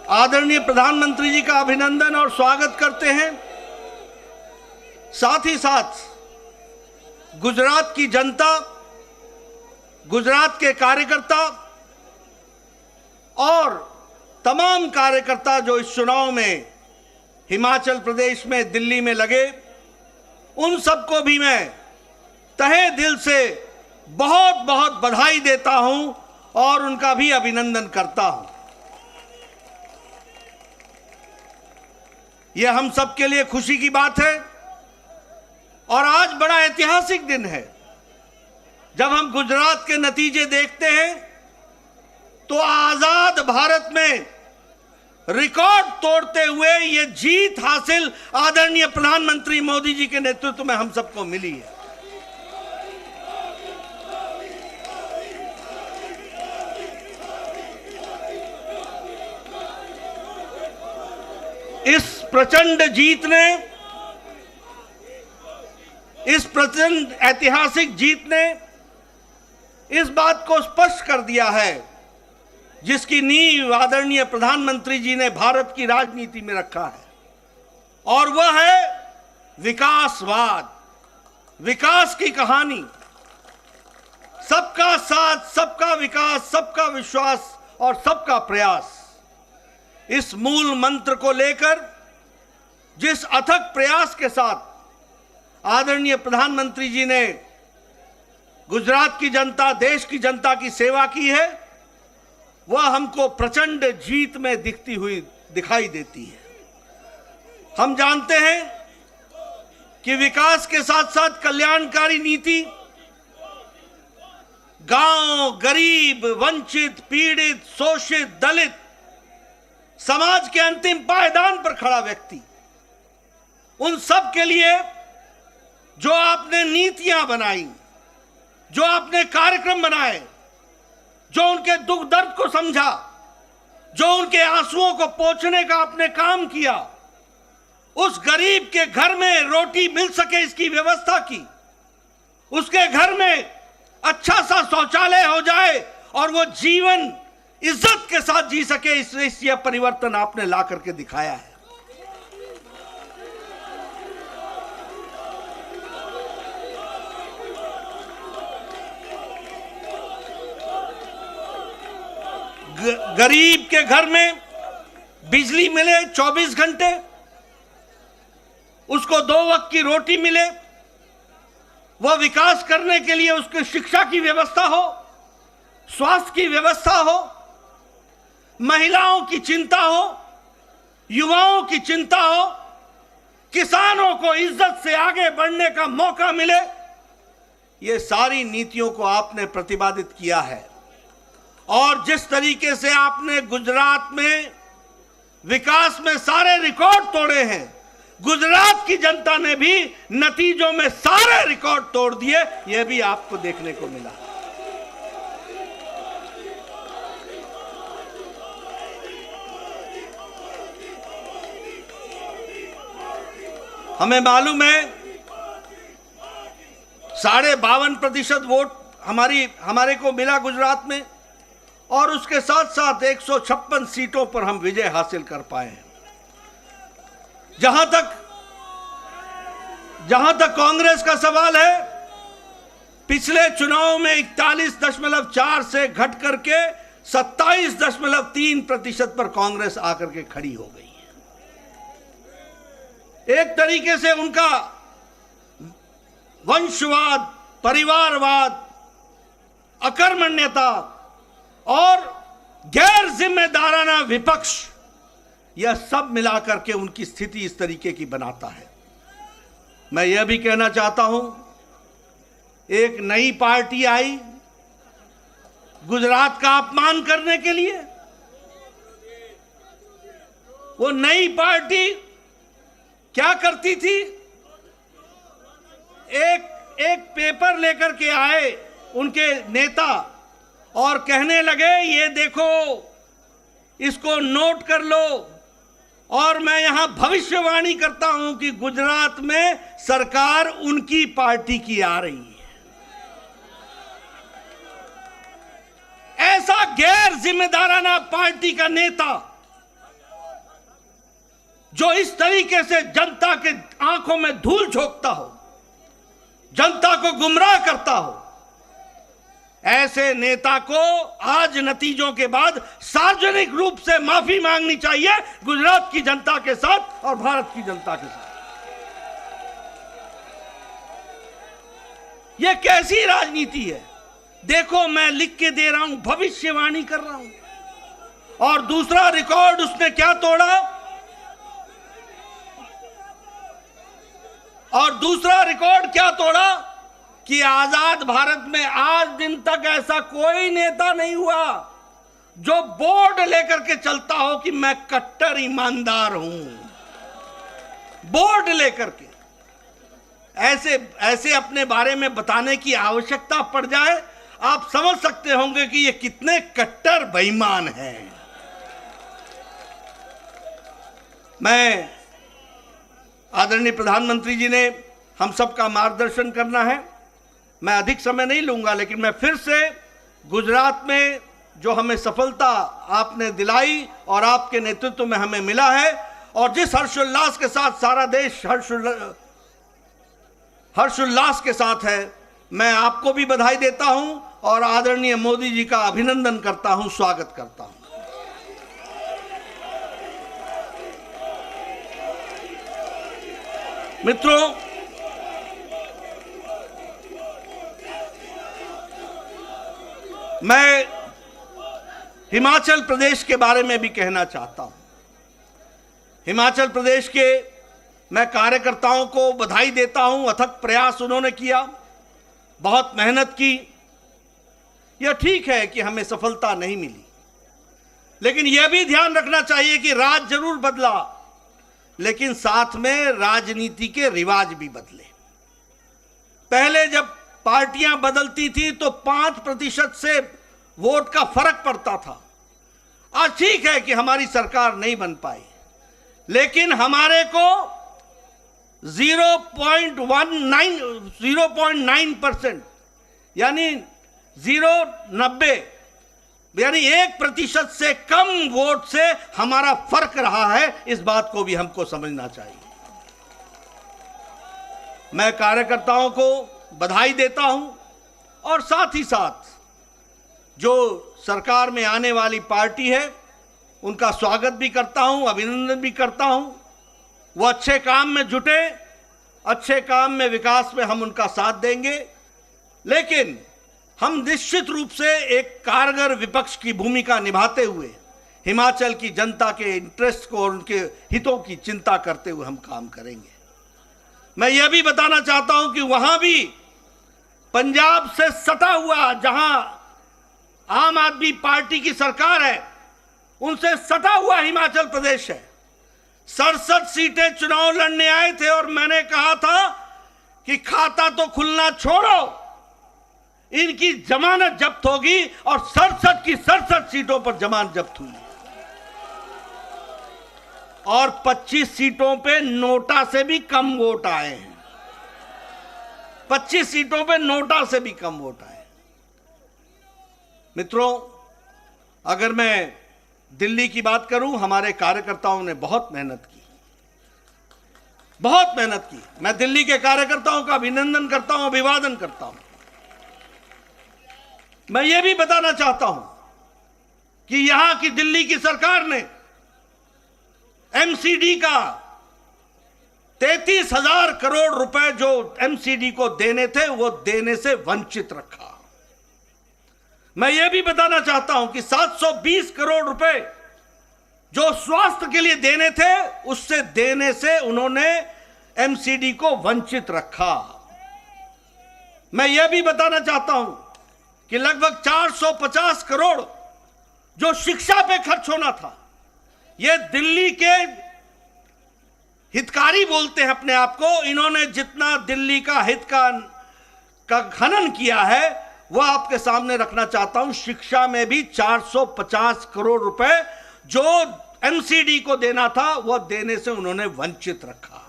आदरणीय प्रधानमंत्री जी का अभिनंदन और स्वागत करते हैं। साथ ही साथ गुजरात की जनता, गुजरात के कार्यकर्ता और तमाम कार्यकर्ता जो इस चुनाव में हिमाचल प्रदेश में, दिल्ली में लगे, उन सबको भी मैं तहे दिल से बहुत बहुत बधाई देता हूं और उनका भी अभिनंदन करता हूं। यह हम सब के लिए खुशी की बात है और आज बड़ा ऐतिहासिक दिन है। जब हम गुजरात के नतीजे देखते हैं तो आजाद भारत में रिकॉर्ड तोड़ते हुए ये जीत हासिल आदरणीय प्रधानमंत्री मोदी जी के नेतृत्व में हम सबको मिली है। इस प्रचंड ऐतिहासिक जीत ने इस बात को स्पष्ट कर दिया है जिसकी नींव आदरणीय प्रधानमंत्री जी ने भारत की राजनीति में रखा है, और वह है विकासवाद, विकास की कहानी। सबका साथ, सबका विकास, सबका विश्वास और सबका प्रयास, इस मूल मंत्र को लेकर जिस अथक प्रयास के साथ आदरणीय प्रधानमंत्री जी ने गुजरात की जनता, देश की जनता की सेवा की है, वह हमको प्रचंड जीत में दिखाई देती है। हम जानते हैं कि विकास के साथ साथ कल्याणकारी नीति गांव, गरीब, वंचित, पीड़ित, शोषित, दलित, समाज के अंतिम पायदान पर खड़ा व्यक्ति, उन सब के लिए जो आपने नीतियां बनाई, जो आपने कार्यक्रम बनाए, जो उनके दुख दर्द को समझा, जो उनके आंसुओं को पोंछने का आपने काम किया, उस गरीब के घर में रोटी मिल सके इसकी व्यवस्था की, उसके घर में अच्छा सा शौचालय हो जाए और वो जीवन इज्जत के साथ जी सके, इस यह परिवर्तन आपने ला करके दिखाया है। गरीब के घर में बिजली मिले 24 घंटे, उसको 2 वक्त की रोटी मिले, वह विकास करने के लिए उसके शिक्षा की व्यवस्था हो, स्वास्थ्य की व्यवस्था हो, महिलाओं की चिंता हो, युवाओं की चिंता हो, किसानों को इज्जत से आगे बढ़ने का मौका मिले, ये सारी नीतियों को आपने प्रतिपादित किया है। और जिस तरीके से आपने गुजरात में विकास में सारे रिकॉर्ड तोड़े हैं, गुजरात की जनता ने भी नतीजों में सारे रिकॉर्ड तोड़ दिए, यह भी आपको देखने को मिला। हमें मालूम है 52.5% वोट हमारे को मिला गुजरात में, और उसके साथ साथ 156 सीटों पर हम विजय हासिल कर पाए हैं। जहां तक कांग्रेस का सवाल है, पिछले चुनाव में 41.4 से घट करके 27.3% पर कांग्रेस आकर के खड़ी हो गई है। एक तरीके से उनका वंशवाद, परिवारवाद, अकर्मण्यता और गैर जिम्मेदाराना विपक्ष, यह सब मिलाकर के उनकी स्थिति इस तरीके की बनाता है। मैं यह भी कहना चाहता हूं, एक नई पार्टी आई गुजरात का अपमान करने के लिए। वो नई पार्टी क्या करती थी? एक पेपर लेकर के आए उनके नेता और कहने लगे, ये देखो, इसको नोट कर लो, और मैं यहां भविष्यवाणी करता हूं कि गुजरात में सरकार उनकी पार्टी की आ रही है। ऐसा गैर जिम्मेदाराना पार्टी का नेता जो इस तरीके से जनता के आंखों में धूल झोंकता हो, जनता को गुमराह करता हो, ऐसे नेता को आज नतीजों के बाद सार्वजनिक रूप से माफी मांगनी चाहिए गुजरात की जनता के साथ और भारत की जनता के साथ। यह कैसी राजनीति है? देखो, मैं लिख के दे रहा हूं, भविष्यवाणी कर रहा हूं। और दूसरा रिकॉर्ड उसने क्या तोड़ा? और दूसरा रिकॉर्ड क्या तोड़ा कि आजाद भारत में आज दिन तक ऐसा कोई नेता नहीं हुआ जो बोर्ड लेकर के चलता हो कि मैं कट्टर ईमानदार हूं। बोर्ड लेकर के ऐसे अपने बारे में बताने की आवश्यकता पड़ जाए, आप समझ सकते होंगे कि ये कितने कट्टर बेईमान हैं। मैं आदरणीय प्रधानमंत्री जी ने हम सबका मार्गदर्शन करना है, मैं अधिक समय नहीं लूंगा, लेकिन मैं फिर से गुजरात में जो हमें सफलता आपने दिलाई और आपके नेतृत्व में हमें मिला है, और जिस हर्षोल्लास के साथ सारा देश हर्षोल्लास के साथ है, मैं आपको भी बधाई देता हूं और आदरणीय मोदी जी का अभिनंदन करता हूं, स्वागत करता हूं। मित्रों, मैं हिमाचल प्रदेश के बारे में भी कहना चाहता हूं। हिमाचल प्रदेश के मैं कार्यकर्ताओं को बधाई देता हूं, अथक प्रयास उन्होंने किया, बहुत मेहनत की। यह ठीक है कि हमें सफलता नहीं मिली, लेकिन यह भी ध्यान रखना चाहिए कि राज जरूर बदला, लेकिन साथ में राजनीति के रिवाज भी बदले। पहले जब पार्टियां बदलती थी तो 5% से वोट का फर्क पड़ता था। आज ठीक है कि हमारी सरकार नहीं बन पाई, लेकिन हमारे को 0.9% यानी 0.90 यानी 1% से कम वोट से हमारा फर्क रहा है। इस बात को भी हमको समझना चाहिए। मैं कार्यकर्ताओं को बधाई देता हूं और साथ ही साथ जो सरकार में आने वाली पार्टी है उनका स्वागत भी करता हूं, अभिनंदन भी करता हूं। वो अच्छे काम में जुटे, अच्छे काम में, विकास में हम उनका साथ देंगे, लेकिन हम निश्चित रूप से एक कारगर विपक्ष की भूमिका निभाते हुए हिमाचल की जनता के इंटरेस्ट को और उनके हितों की चिंता करते हुए हम काम करेंगे। मैं यह भी बताना चाहता हूं कि वहां भी पंजाब से सटा हुआ, जहां आम आदमी पार्टी की सरकार है, उनसे सटा हुआ हिमाचल प्रदेश है। 67 सीटें चुनाव लड़ने आए थे और मैंने कहा था कि खाता तो खुलना छोड़ो, इनकी जमानत जब्त होगी, और 67 की 67 सीटों पर जमानत जब्त हुई और 25 सीटों पे नोटा से भी कम वोट आए हैं। 25 सीटों पे नोटा से भी कम वोट आए। मित्रों, अगर मैं दिल्ली की बात करूं, हमारे कार्यकर्ताओं ने बहुत मेहनत की, बहुत मेहनत की। मैं दिल्ली के कार्यकर्ताओं का अभिनंदन करता हूं, अभिवादन करता हूं। मैं यह भी बताना चाहता हूं कि यहां की दिल्ली की सरकार ने एमसीडी का 33,000 करोड़ रुपए जो एमसीडी को देने थे वो देने से वंचित रखा। मैं यह भी बताना चाहता हूं कि 720 करोड़ रुपए जो स्वास्थ्य के लिए देने थे, उससे देने से उन्होंने एमसीडी को वंचित रखा। मैं यह भी बताना चाहता हूं कि लगभग 450 करोड़ जो शिक्षा पे खर्च होना था, यह दिल्ली के हितकारी बोलते हैं अपने आप को, इन्होंने जितना दिल्ली का हित का खनन किया है वह आपके सामने रखना चाहता हूं। शिक्षा में भी 450 करोड़ रुपए जो एमसीडी को देना था वह देने से उन्होंने वंचित रखा।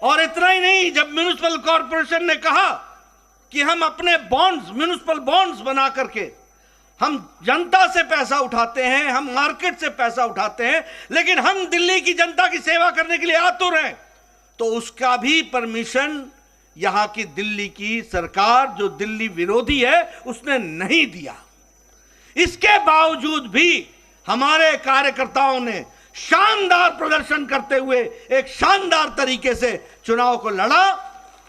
और इतना ही नहीं, जब म्युनिसिपल कॉरपोरेशन ने कहा कि हम अपने बॉन्ड्स, म्युनिसिपल बॉन्ड्स बना करके हम जनता से पैसा उठाते हैं, हम मार्केट से पैसा उठाते हैं, लेकिन हम दिल्ली की जनता की सेवा करने के लिए आतुर हैं, तो उसका भी परमिशन यहां की दिल्ली की सरकार, जो दिल्ली विरोधी है, उसने नहीं दिया। इसके बावजूद भी हमारे कार्यकर्ताओं ने शानदार प्रदर्शन करते हुए एक शानदार तरीके से चुनाव को लड़ा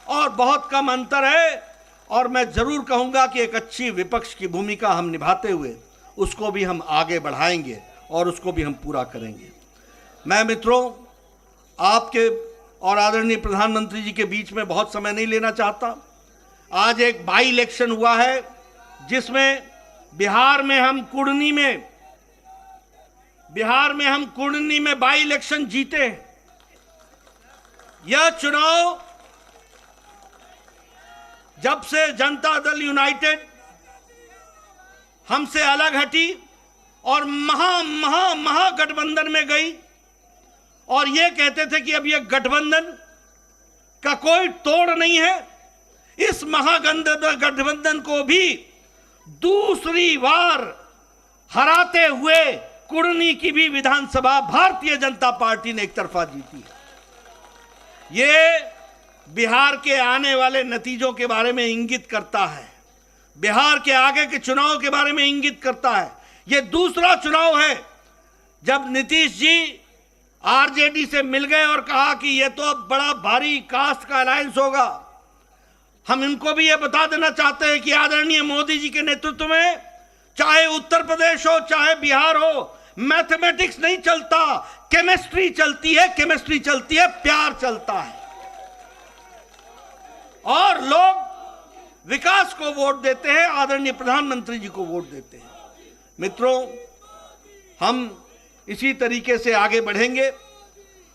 और बहुत कम अंतर है। और मैं जरूर कहूंगा कि एक अच्छी विपक्ष की भूमिका हम निभाते हुए उसको भी हम आगे बढ़ाएंगे और उसको भी हम पूरा करेंगे। मैं मित्रों, आपके और आदरणीय प्रधानमंत्री जी के बीच में बहुत समय नहीं लेना चाहता। आज एक बाई इलेक्शन हुआ है जिसमें बिहार में हम कुर्नी में बाई इलेक्शन जीते हैं। यह चुनाव जब से जनता दल यूनाइटेड हमसे अलग हटी और महागठबंधन में गई और ये कहते थे कि अब यह गठबंधन का कोई तोड़ नहीं है, इस महागठबंधन को भी दूसरी बार हराते हुए कुर्नी की भी विधानसभा भारतीय जनता पार्टी ने एक तरफा जीती है। ये बिहार के आने वाले नतीजों के बारे में इंगित करता है, बिहार के आगे के चुनाव के बारे में इंगित करता है। ये दूसरा चुनाव है जब नीतीश जी आरजेडी से मिल गए और कहा कि ये तो अब बड़ा भारी कास्ट का अलायंस होगा। हम इनको भी ये बता देना चाहते हैं कि आदरणीय मोदी जी के नेतृत्व में चाहे उत्तर प्रदेश हो चाहे बिहार हो, मैथमेटिक्स नहीं चलता, केमिस्ट्री चलती है, प्यार चलता है। और लोग विकास को वोट देते हैं, आदरणीय प्रधानमंत्री जी को वोट देते हैं। मित्रों, हम इसी तरीके से आगे बढ़ेंगे।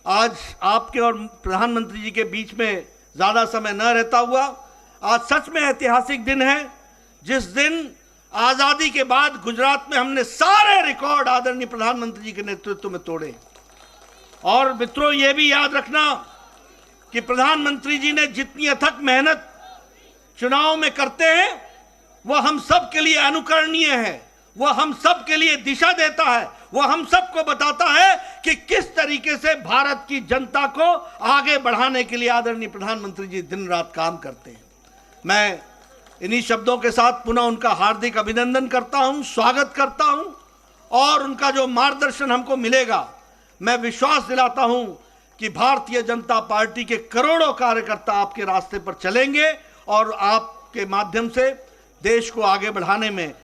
आज आपके और प्रधानमंत्री जी के बीच में ज्यादा समय न रहता हुआ, आज सच में ऐतिहासिक दिन है जिस दिन आजादी के बाद गुजरात में हमने सारे रिकॉर्ड आदरणीय प्रधानमंत्री जी के नेतृत्व में तोड़े। और मित्रों, यह भी याद रखना कि प्रधानमंत्री जी ने जितनी अथक मेहनत चुनाव में करते हैं वह हम सब के लिए अनुकरणीय है, वह हम सब के लिए दिशा देता है, वह हम सबको बताता है कि किस तरीके से भारत की जनता को आगे बढ़ाने के लिए आदरणीय प्रधानमंत्री जी दिन रात काम करते हैं। मैं इन्हीं शब्दों के साथ पुनः उनका हार्दिक अभिनंदन करता हूं, स्वागत करता हूं और उनका जो मार्गदर्शन हमको मिलेगा, मैं विश्वास दिलाता हूं कि भारतीय जनता पार्टी के करोड़ों कार्यकर्ता आपके रास्ते पर चलेंगे और आपके माध्यम से देश को आगे बढ़ाने में